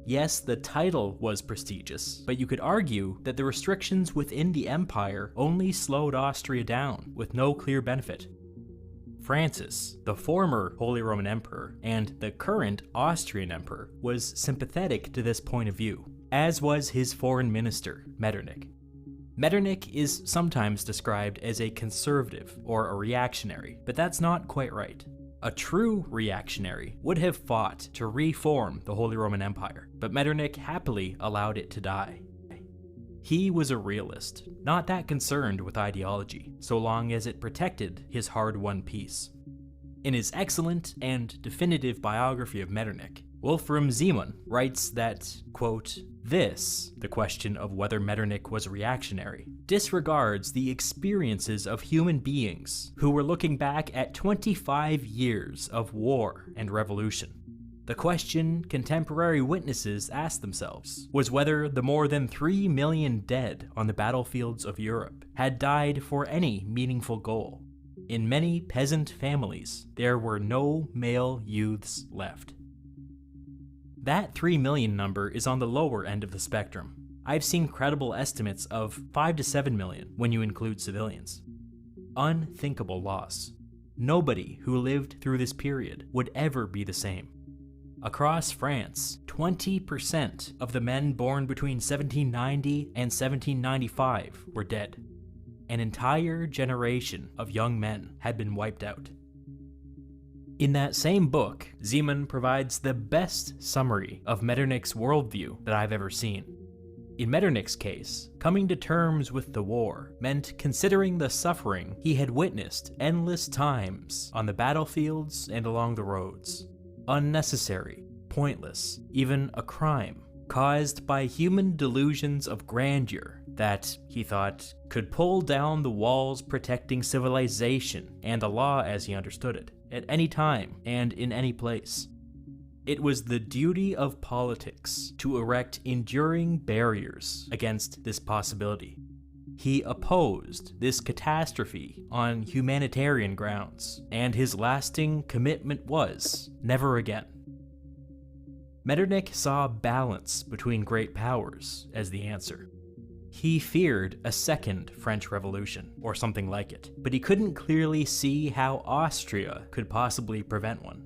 Speaker 2: Yes, the title was prestigious, but you could argue that the restrictions within the empire only slowed Austria down, with no clear benefit. Francis, the former Holy Roman Emperor, and the current Austrian Emperor, was sympathetic to this point of view, as was his foreign minister, Metternich. Metternich is sometimes described as a conservative or a reactionary, but that's not quite right. A true reactionary would have fought to reform the Holy Roman Empire, but Metternich happily allowed it to die. He was a realist, not that concerned with ideology, so long as it protected his hard-won peace. In his excellent and definitive biography of Metternich, Wolfram Zeeman writes that, quote, "This, the question of whether Metternich was reactionary, disregards the experiences of human beings who were looking back at 25 years of war and revolution. The question contemporary witnesses asked themselves was whether the more than 3 million dead on the battlefields of Europe had died for any meaningful goal. In many peasant families, there were no male youths left." That 3 million number is on the lower end of the spectrum. I've seen credible estimates of 5 to 7 million when you include civilians. Unthinkable loss. Nobody who lived through this period would ever be the same. Across France, 20% of the men born between 1790 and 1795 were dead. An entire generation of young men had been wiped out. In that same book, Zeeman provides the best summary of Metternich's worldview that I've ever seen. In Metternich's case, coming to terms with the war meant considering the suffering he had witnessed endless times on the battlefields and along the roads. Unnecessary, pointless, even a crime, caused by human delusions of grandeur that, he thought, could pull down the walls protecting civilization and the law as he understood it, at any time and in any place. It was the duty of politics to erect enduring barriers against this possibility. He opposed this catastrophe on humanitarian grounds, and his lasting commitment was never again. Metternich saw balance between great powers as the answer. He feared a second French Revolution, or something like it, but he couldn't clearly see how Austria could possibly prevent one.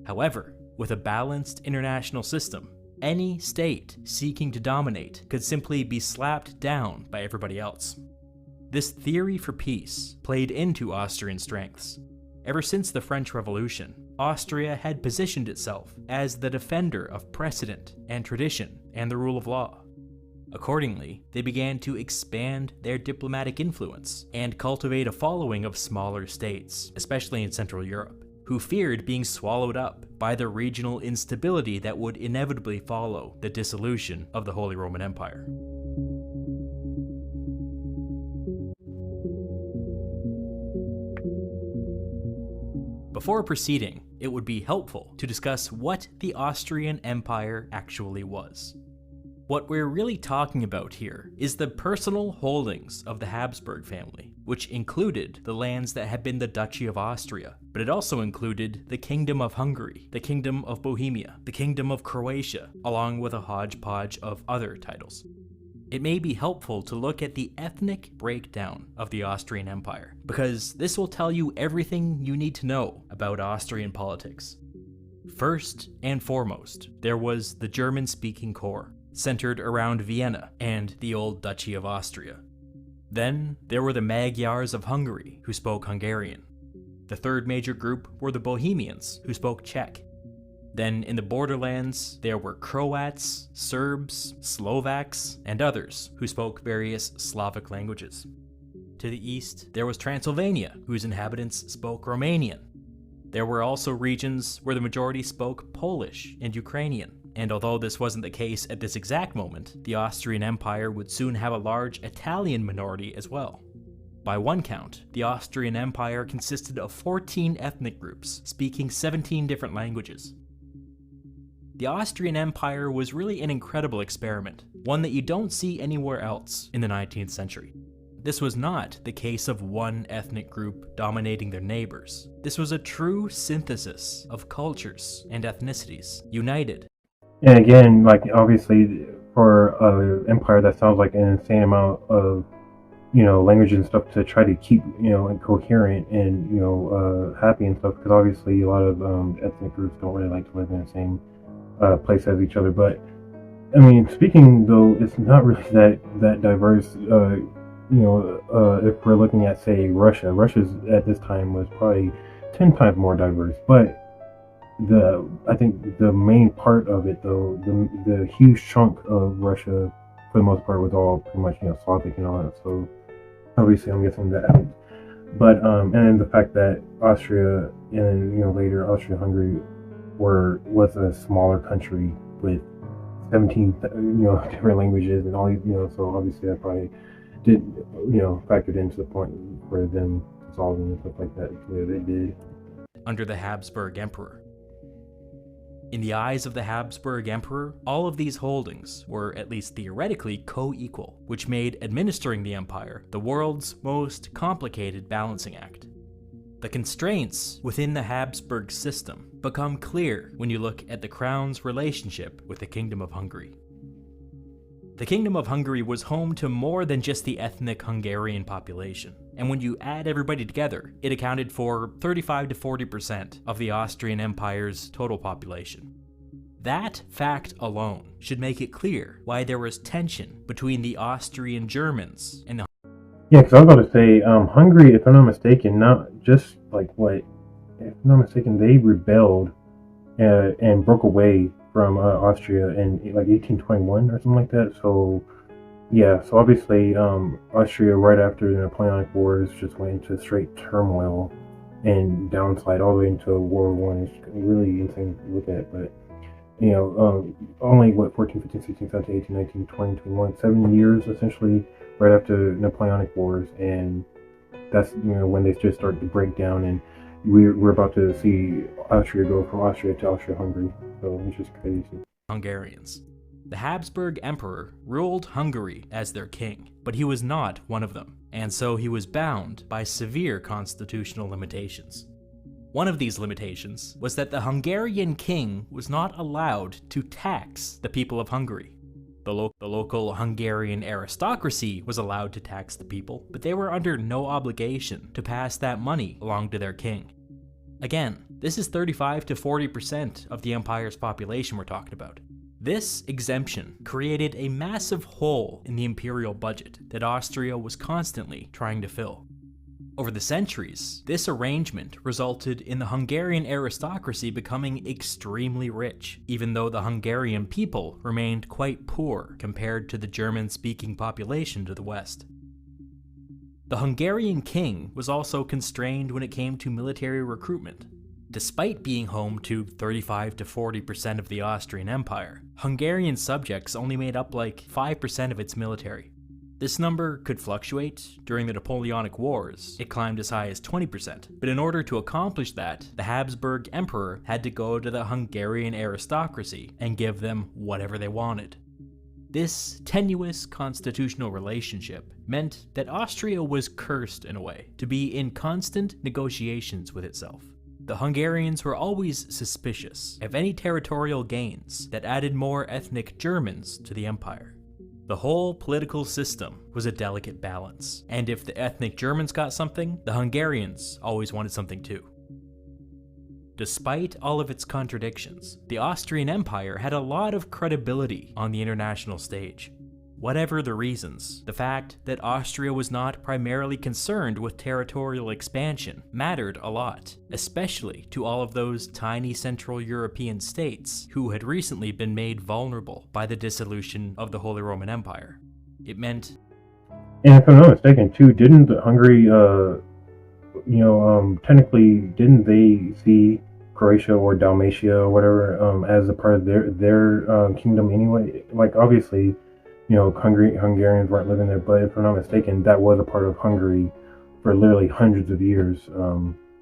Speaker 2: However, with a balanced international system, any state seeking to dominate could simply be slapped down by everybody else. This theory for peace played into Austrian strengths. Ever since the French Revolution, Austria had positioned itself as the defender of precedent and tradition and the rule of law. Accordingly, they began to expand their diplomatic influence and cultivate a following of smaller states, especially in Central Europe, who feared being swallowed up by the regional instability that would inevitably follow the dissolution of the Holy Roman Empire. Before proceeding, it would be helpful to discuss what the Austrian Empire actually was. What we're really talking about here is the personal holdings of the Habsburg family, which included the lands that had been the Duchy of Austria, but it also included the Kingdom of Hungary, the Kingdom of Bohemia, the Kingdom of Croatia, along with a hodgepodge of other titles. It may be helpful to look at the ethnic breakdown of the Austrian Empire, because this will tell you everything you need to know about Austrian politics. First and foremost, there was the German-speaking core, centered around Vienna and the old Duchy of Austria. Then there were the Magyars of Hungary, who spoke Hungarian. The third major group were the Bohemians, who spoke Czech. Then in the borderlands, there were Croats, Serbs, Slovaks, and others who spoke various Slavic languages. To the east, there was Transylvania, whose inhabitants spoke Romanian. There were also regions where the majority spoke Polish and Ukrainian. And although this wasn't the case at this exact moment, the Austrian Empire would soon have a large Italian minority as well. By one count, the Austrian Empire consisted of 14 ethnic groups, speaking 17 different languages. The Austrian Empire was really an incredible experiment, one that you don't see anywhere else in the 19th century. This was not the case of one ethnic group dominating their neighbors. This was a true synthesis of cultures and ethnicities, united.
Speaker 1: And again, like obviously for an empire that sounds like an insane amount of, language and stuff to try to keep, coherent and, happy and stuff, because obviously a lot of ethnic groups don't really like to live in the same place as each other. But I mean, speaking though, it's not really that diverse. If we're looking at, say, Russia's at this time was probably 10 times more diverse. But I think the main part of it, though, the huge chunk of Russia, for the most part, was all pretty much, Slavic and all that. So obviously, I'm guessing that helped. But and then the fact that Austria and later Austria-Hungary was a smaller country with 17 different languages and all so obviously that probably did factored into the point for them dissolving and stuff like that the way they did
Speaker 2: under the Habsburg Emperor. In the eyes of the Habsburg Emperor, all of these holdings were at least theoretically co-equal, which made administering the empire the world's most complicated balancing act. The constraints within the Habsburg system become clear when you look at the crown's relationship with the Kingdom of Hungary. The Kingdom of Hungary was home to more than just the ethnic Hungarian population, and when you add everybody together, it accounted for 35 to 40% of the Austrian Empire's total population. That fact alone should make it clear why there was tension between the Austrian Germans and the
Speaker 1: Yeah, because I was about to say, Hungary, if I'm not mistaken, not just if I'm not mistaken, they rebelled and broke away from Austria in 1821 or something like that. So, yeah, so obviously Austria right after the Napoleonic Wars just went into straight turmoil and downslide all the way into World War I. It's really insane to look at, but only 14, 15, 16, 17, 18, 19, 20, 21, 7 years essentially right after Napoleonic Wars, and that's when they just started to break down, and we're about to see Austria go from Austria to Austria-Hungary, so it's just crazy.
Speaker 2: Hungarians. The Habsburg Emperor ruled Hungary as their king, but he was not one of them, and so he was bound by severe constitutional limitations. One of these limitations was that the Hungarian king was not allowed to tax the people of Hungary. The local Hungarian aristocracy was allowed to tax the people, but they were under no obligation to pass that money along to their king. Again, this is 35 to 40% of the empire's population we're talking about. This exemption created a massive hole in the imperial budget that Austria was constantly trying to fill. Over the centuries, this arrangement resulted in the Hungarian aristocracy becoming extremely rich, even though the Hungarian people remained quite poor compared to the German-speaking population to the west. The Hungarian king was also constrained when it came to military recruitment. Despite being home to 35 to 40% of the Austrian Empire, Hungarian subjects only made up 5% of its military. This number could fluctuate. During the Napoleonic Wars, it climbed as high as 20%, but in order to accomplish that, the Habsburg Emperor had to go to the Hungarian aristocracy and give them whatever they wanted. This tenuous constitutional relationship meant that Austria was cursed in a way to be in constant negotiations with itself. The Hungarians were always suspicious of any territorial gains that added more ethnic Germans to the empire. The whole political system was a delicate balance, and if the ethnic Germans got something, the Hungarians always wanted something too. Despite all of its contradictions, the Austrian Empire had a lot of credibility on the international stage. Whatever the reasons, the fact that Austria was not primarily concerned with territorial expansion mattered a lot, especially to all of those tiny Central European states who had recently been made vulnerable by the dissolution of the Holy Roman Empire. It meant...
Speaker 1: And if I'm not mistaken, too, didn't Hungary, technically, didn't they see Croatia or Dalmatia or whatever as a part of their kingdom anyway? Like, obviously, Hungarians weren't living there, but if I'm not mistaken, that was a part of Hungary for literally hundreds of years.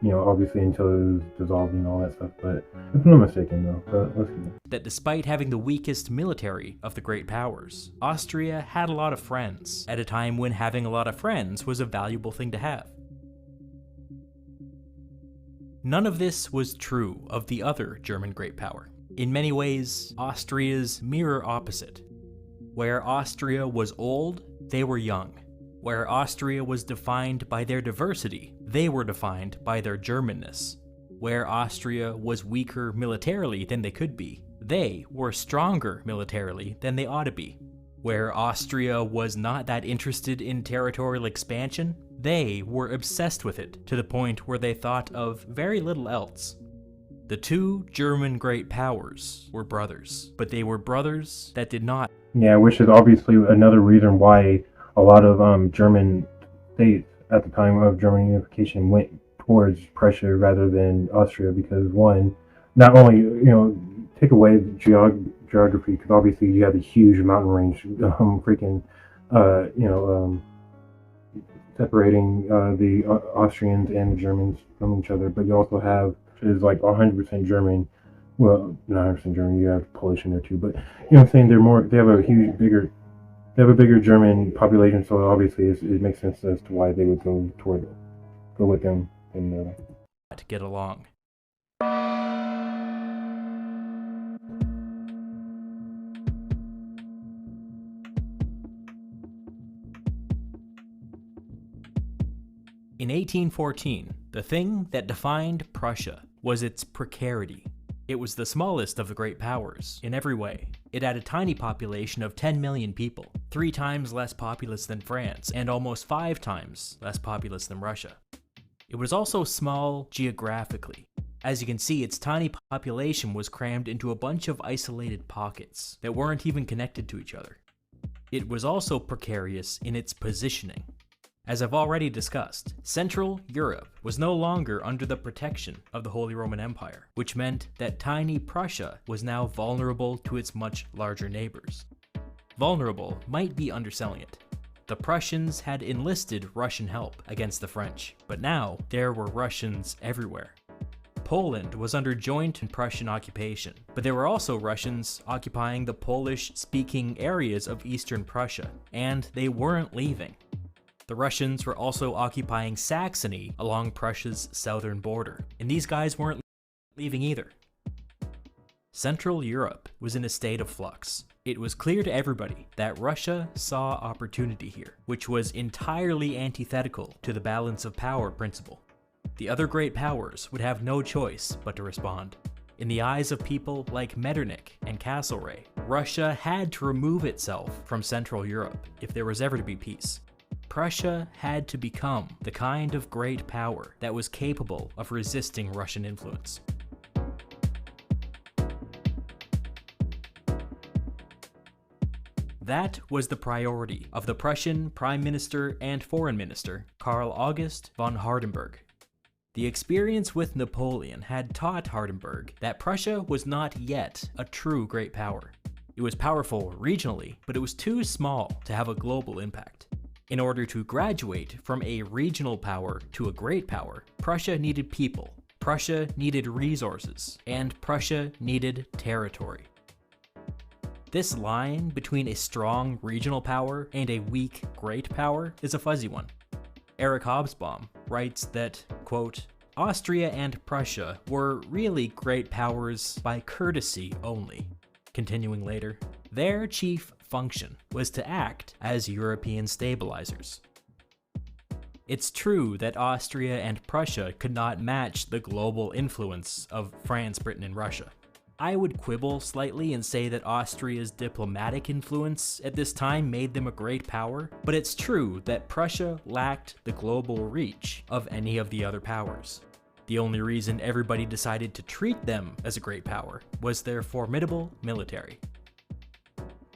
Speaker 1: Obviously until it was dissolved and all that stuff. But if I'm not mistaken, though, let's keep it.
Speaker 2: That despite having the weakest military of the great powers, Austria had a lot of friends, at a time when having a lot of friends was a valuable thing to have. None of this was true of the other German great power. In many ways, Austria's mirror opposite. Where Austria was old, they were young. Where Austria was defined by their diversity, they were defined by their Germanness. Where Austria was weaker militarily than they could be, they were stronger militarily than they ought to be. Where Austria was not that interested in territorial expansion, they were obsessed with it to the point where they thought of very little else. The two German great powers were brothers, but they were brothers that did not.
Speaker 1: Yeah, which is obviously another reason why a lot of German states at the time of German unification went towards Prussia rather than Austria, because one, not only, take away the geography, because obviously you have a huge mountain range, separating the Austrians and the Germans from each other, but you also have, is like 100% German. Well, not 100% German. You have Polish in there too, but what I'm saying, they have a bigger German population, so obviously it makes sense as to why they would go with them and
Speaker 2: to get along. In 1814, the thing that defined Prussia was its precarity. It was the smallest of the great powers, in every way. It had a tiny population of 10 million people, 3 times less populous than France, and almost 5 times less populous than Russia. It was also small geographically. As you can see, its tiny population was crammed into a bunch of isolated pockets that weren't even connected to each other. It was also precarious in its positioning. As I've already discussed, Central Europe was no longer under the protection of the Holy Roman Empire, which meant that tiny Prussia was now vulnerable to its much larger neighbors. Vulnerable might be underselling it. The Prussians had enlisted Russian help against the French, but now there were Russians everywhere. Poland was under joint Prussian occupation, but there were also Russians occupying the Polish-speaking areas of eastern Prussia, and they weren't leaving. The Russians were also occupying Saxony along Prussia's southern border, and these guys weren't leaving either. Central Europe was in a state of flux. It was clear to everybody that Russia saw opportunity here, which was entirely antithetical to the balance of power principle. The other great powers would have no choice but to respond. In the eyes of people like Metternich and Castleray, Russia had to remove itself from Central Europe if there was ever to be peace. Prussia had to become the kind of great power that was capable of resisting Russian influence. That was the priority of the Prussian Prime Minister and Foreign Minister, Karl August von Hardenberg. The experience with Napoleon had taught Hardenberg that Prussia was not yet a true great power. It was powerful regionally, but it was too small to have a global impact. In order to graduate from a regional power to a great power, Prussia needed people, Prussia needed resources, and Prussia needed territory. This line between a strong regional power and a weak great power is a fuzzy one. Eric Hobsbawm writes that, quote, Austria and Prussia were really great powers by courtesy only. Continuing later, their chief function was to act as European stabilizers. It's true that Austria and Prussia could not match the global influence of France, Britain, and Russia. I would quibble slightly and say that Austria's diplomatic influence at this time made them a great power, but it's true that Prussia lacked the global reach of any of the other powers. The only reason everybody decided to treat them as a great power was their formidable military.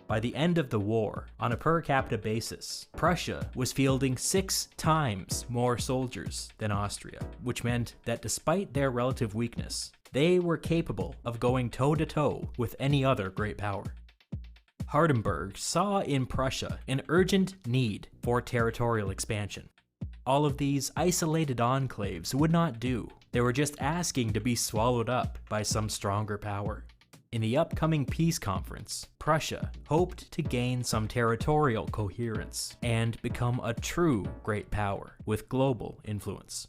Speaker 2: By the end of the war, on a per capita basis, Prussia was fielding 6 times more soldiers than Austria, which meant that despite their relative weakness, they were capable of going toe-to-toe with any other great power. Hardenberg saw in Prussia an urgent need for territorial expansion. All of these isolated enclaves would not do. They were just asking to be swallowed up by some stronger power. In the upcoming peace conference, Prussia hoped to gain some territorial coherence and become a true great power with global influence.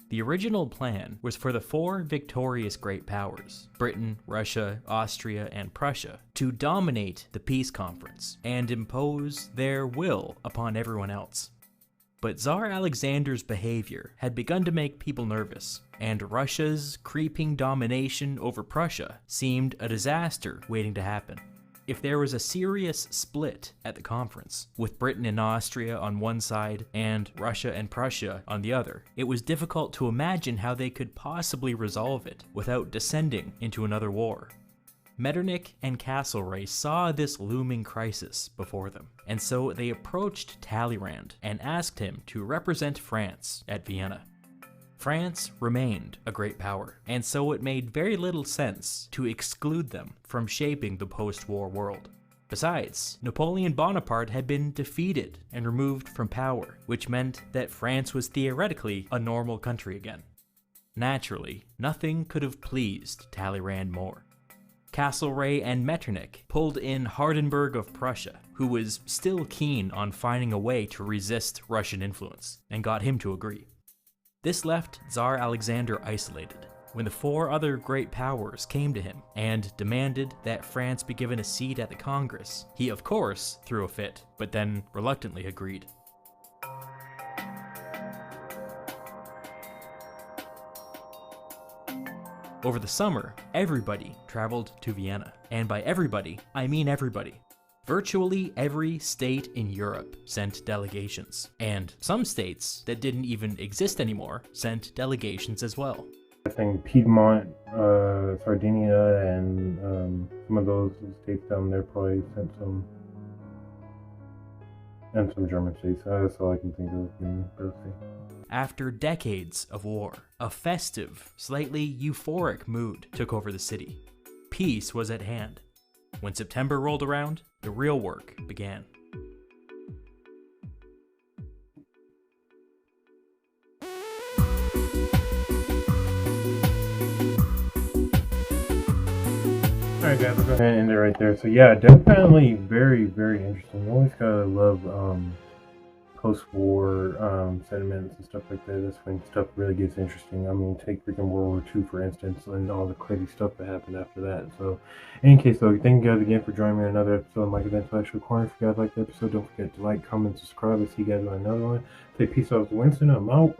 Speaker 2: The original plan was for the 4 victorious great powers, Britain, Russia, Austria, and Prussia, to dominate the peace conference and impose their will upon everyone else. But Czar Alexander's behavior had begun to make people nervous, and Russia's creeping domination over Prussia seemed a disaster waiting to happen. If there was a serious split at the conference, with Britain and Austria on one side and Russia and Prussia on the other, it was difficult to imagine how they could possibly resolve it without descending into another war. Metternich and Castleray saw this looming crisis before them, and so they approached Talleyrand and asked him to represent France at Vienna. France remained a great power, and so it made very little sense to exclude them from shaping the post-war world. Besides, Napoleon Bonaparte had been defeated and removed from power, which meant that France was theoretically a normal country again. Naturally, nothing could have pleased Talleyrand more. Castleray and Metternich pulled in Hardenberg of Prussia, who was still keen on finding a way to resist Russian influence, and got him to agree. This left Czar Alexander isolated, when the 4 other great powers came to him and demanded that France be given a seat at the Congress. He, of course, threw a fit, but then reluctantly agreed. Over the summer, everybody traveled to Vienna, and by everybody, I mean everybody. Virtually every state in Europe sent delegations, and some states that didn't even exist anymore sent delegations as well.
Speaker 1: I think Piedmont, Sardinia, and some of those states down there probably sent some, and some German states. That's all I can think of.
Speaker 2: After decades of war, a festive, slightly euphoric mood took over the city. Peace was at hand. When September rolled around, the real work began.
Speaker 1: Alright guys, we're going to end it right there. So yeah, definitely very, very interesting. You always gotta love post-war sentiments and stuff like that. That's when stuff really gets interesting. I mean, take freaking World War II for instance, and all the crazy stuff that happened after that. So, in any case though, thank you guys again for joining me on another episode of Mike Event Special Corner. If you guys like the episode, don't forget to like, comment, subscribe. I'll see you guys on another one. Say peace out to Winston. I'm out.